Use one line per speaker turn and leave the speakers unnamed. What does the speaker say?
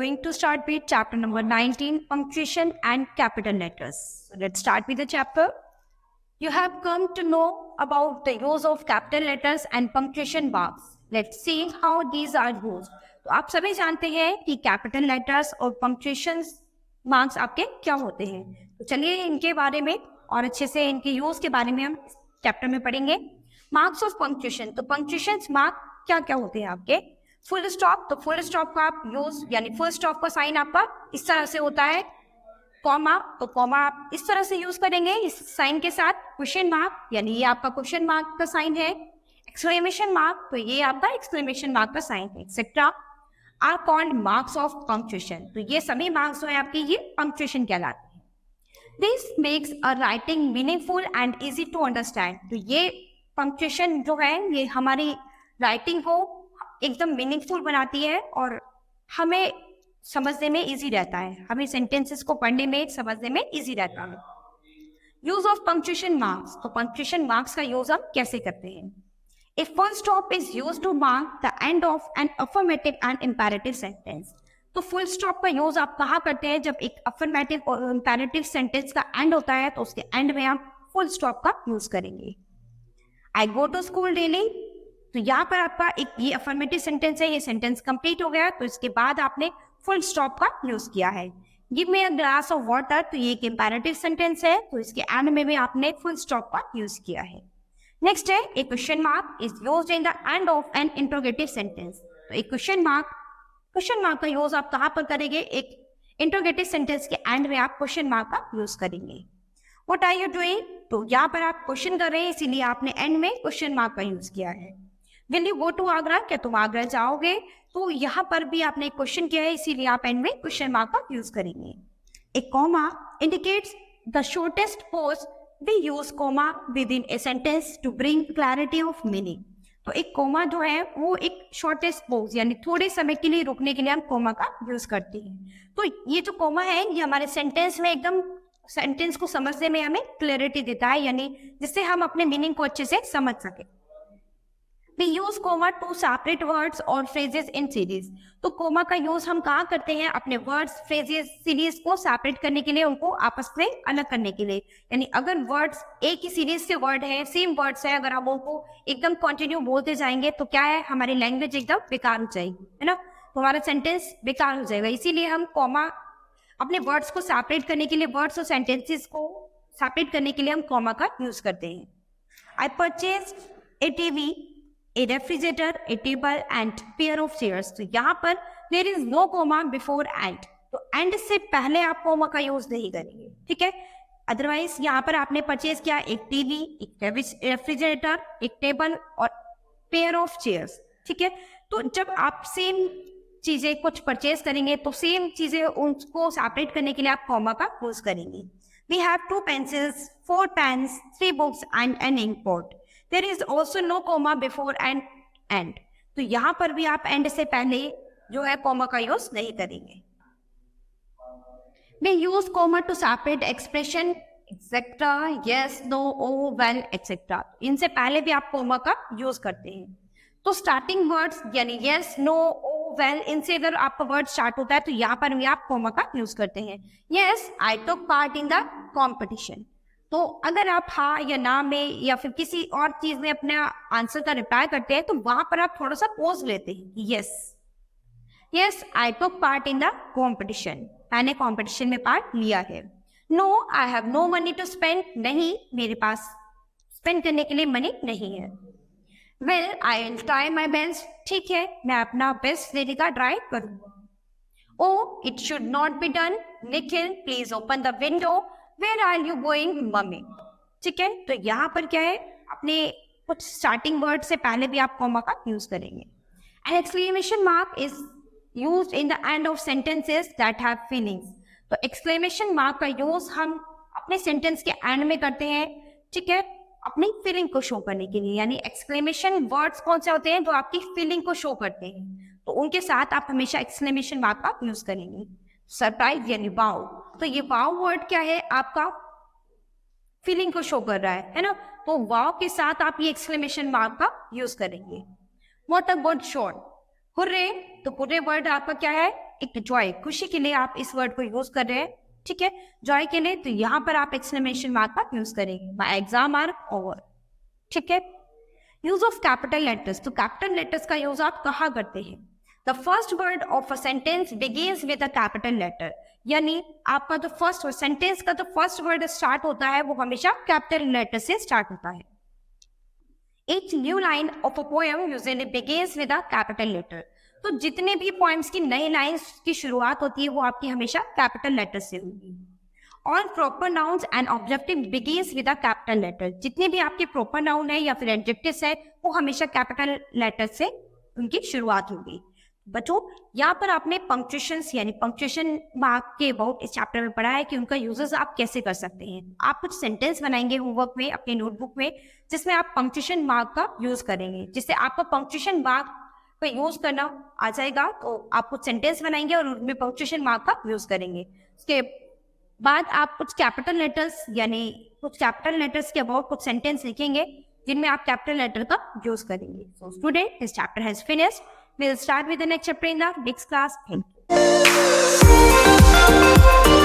going to start with chapter number 19, punctuation and capital letters. So let's start with the chapter. You have come to know about the use of capital letters and punctuation marks. Let's see how these are used. तो आप सभी जानते हैं कि capital letters और punctuation marks आपके क्या होते हैं. तो चलिए इनके बारे में और अच्छे से इनके यूज के बारे में हम चैप्टर में पढ़ेंगे. Marks of punctuation. तो पंक्चुएशन मार्क क्या क्या होते हैं आपके. Full stop. तो फुल स्टॉप का आप यूज यानी फुल स्टॉप का साइन आपका इस तरह से होता है. कॉमा. तो कॉमा आप इस तरह से यूज करेंगे इस साइन के साथ. क्वेश्चन मार्क यानी ये आपका क्वेश्चन मार्क का साइन है. Exclamation mark. तो ये आपका एक्सक्लेमेशन मार्क का साइन है. Etcetera are called marks of punctuation. तो ये सभी मार्क्स जो है आपकी ये पंक्चुएशन कहलाते हैं. This makes a writing meaningful and easy to understand. तो ये पंक्चुएशन जो है ये हमारी राइटिंग को एकदम मीनिंगफुल बनाती है और हमें समझने में इजी रहता है. हमें सेंटेंसेस को पढ़ने में समझने में इजी रहता है. Use of punctuation marks. तो पंक्चुएशन मार्क्स का यूज हम कैसे करते हैं. A full stop is used to mark the end of an affirmative and imperative sentence. तो full stop का यूज आप कहाँ करते हैं. जब एक affirmative और imperative sentence का end होता है तो उसके end में आप full stop का यूज करेंगे. I go to school daily. तो यहाँ पर आपका एक ये affirmative sentence है. ये sentence complete हो गया तो इसके बाद आपने full stop का यूज किया है. Give me a glass of water. तो ये एक imperative sentence है तो इसके end में भी आपने full stop का यूज किया है. नेक्स्ट है a question mark is used in the end of an interrogative sentence. तो एक क्वेश्चन मार्क का यूज आप कहाँ पर करेंगे. एक इंट्रोगेटिव सेंटेंस के एंड में आप क्वेश्चन मार्क का यूज करेंगे. What are you doing. तो यहाँ पर आप क्वेश्चन कर रहे हैं इसीलिए आपने एंड में क्वेश्चन मार्क का यूज किया है. Will you go to Agra. क्या तुम आगरा जाओगे. तो यहाँ पर भी आपने क्वेश्चन किया है इसीलिए आप एंड में क्वेश्चन मार्क का यूज करेंगे. A comma indicates the shortest pause. We use comma within a sentence to bring clarity of meaning. तो एक कोमा जो है वो एक शॉर्टेस्ट पॉज यानी थोड़े समय के लिए रुकने के लिए हम कोमा का यूज करते हैं. तो ये जो कोमा है ये हमारे सेंटेंस में एकदम सेंटेंस को समझने में हमें क्लैरिटी देता है यानी जिससे हम अपने मीनिंग को अच्छे से समझ सके. We use comma to separate words or phrases in series. तो कोमा का यूज हम कहाँ करते हैं अपने वर्ड्स फ्रेजेस सीरीज को सेपरेट करने के लिए उनको आपस में अलग करने के लिए. यानी अगर वर्ड्स एक ही सीरीज के वर्ड है सेम वर्ड्स है अगर हम उनको एकदम कंटिन्यू बोलते जाएंगे तो क्या है हमारी लैंग्वेज एकदम बेकार हो जाएगी है ना. तो हमारा सेंटेंस बेकार हो जाएगा. इसीलिए हम कोमा अपने वर्ड्स को सेपरेट करने के लिए वर्ड्स और सेंटेंसेस को सेपरेट करने के लिए हम कोमा का यूज करते हैं. I purchase a TV, a refrigerator, a table and pair of chairs. तो यहाँ पर there is no comma before and. तो and से पहले आप comma का यूज नहीं करेंगे. ठीक है. अदरवाइज यहाँ पर आपने परचेज किया एक टीवी, एक रेफ्रिजरेटर, एक टेबल और पेयर ऑफ चेयर्स. ठीक है. तो जब आप सेम चीजें कुछ परचेज करेंगे तो सेम चीजें उनको सेपरेट करने के लिए आप comma का यूज करेंगे. We have 2 pencils, 4 pens, 3 books and an ink pot. There is also no comma before and end. तो यहाँ पर भी आप end से पहले जो है comma का यूज नहीं करेंगे. We use comma to separate expression etc. yes, no, oh, well, etc. इनसे पहले भी आप comma का यूज करते हैं. तो स्टार्टिंग वर्ड्स यानी yes, no, oh, well इनसे अगर आपका वर्ड स्टार्ट होता है तो यहाँ पर भी आप comma का यूज करते हैं. Yes, I took part in the competition. तो अगर आप हाँ या ना में या फिर किसी और चीज में अपने आंसर का रिप्लाई करते हैं तो वहां पर आप थोड़ा सा पॉज लेते हैं. Yes I took part in the competition. मैंने कॉम्पिटिशन में पार्ट लिया है. No I have no money to spend. नहीं मेरे पास स्पेंड करने के लिए मनी नहीं है. Well I will try my best. ठीक है मैं अपना बेस्ट देने का ट्राई करूंगा. Oh it should not be done. Nikhil please open the window. Where are you going, mummy? ठीक है. तो यहाँ पर क्या है अपने कुछ स्टार्टिंग वर्ड से पहले भी आप कॉमा का यूज करेंगे. An exclamation mark is used in the end of sentences that have feelings. तो exclamation mark का यूज हम अपने सेंटेंस के एंड में करते हैं. ठीक है. अपनी फीलिंग को शो करने के लिए यानी एक्सक्लेमेशन वर्ड्स कौन से होते हैं जो आपकी फीलिंग को शो करते हैं तो उनके साथ आप हमेशा एक्सक्लेमेशन मार्क का यूज करेंगे. सरप्राइज यानी वाओ. तो ये वाओ वर्ड क्या है आपका फीलिंग को शो कर रहा है ना. तो वाओ के साथ आप ये एक्सक्लेमेशन मार्क का यूज करेंगे. What a good shot. Hurray. तो हुर्रे वर्ड आपका क्या है एक जॉय, खुशी के लिए आप इस वर्ड को यूज कर रहे हैं, ठीक है, जॉय के लिए, तो यहाँ पर आप एक्सक्लेमेशन मार्क का यूज करेंगे, माय एग्जाम आर ओवर, ठीक है। यूज ऑफ कैपिटल लेटर्स, तो कैपिटल लेटर्स का यूज आप कहाँ करते हैं? The first word of a sentence begins with a capital letter, यानी आपका जो फर्स्ट सेंटेंस का जो फर्स्ट वर्ड स्टार्ट होता है वो हमेशा कैपिटल लेटर से स्टार्ट होता है। Each new line of a poem usually begins with a capital letter. तो जितने भी पोएम्स की नई लाइंस की शुरुआत होती है वो आपकी हमेशा कैपिटल लेटर से होगी। All proper nouns and adjectives begins with a capital letter. जितने भी आपके proper noun है या फिर adjectives है वो हमेशा कैपिटल लेटर से उनकी शुरुआत होगी। बच्चों यहाँ पर आपने पंक्चुएशंस यानी पंक्चुएशन मार्क के अबाउट इस चैप्टर में पढ़ा है कि उनका यूजेस आप कैसे कर सकते हैं। आप कुछ सेंटेंस बनाएंगे होमवर्क में अपने नोटबुक में जिसमें आप पंक्चुएशन मार्क का यूज करेंगे, जिससे आपका पंक्चुएशन मार्क का यूज करना आ जाएगा। तो आप कुछ सेंटेंस बनाएंगे और उनमें पंक्चुएशन मार्क का यूज करेंगे। उसके बाद आप कुछ कैपिटल लेटर्स यानी कुछ कैपिटल लेटर्स के अबाउट कुछ सेंटेंस लिखेंगे जिनमें आप कैपिटल लेटर का यूज करेंगे। So student, this chapter has finished. We'll start with the next chapter in the next class. Thank you.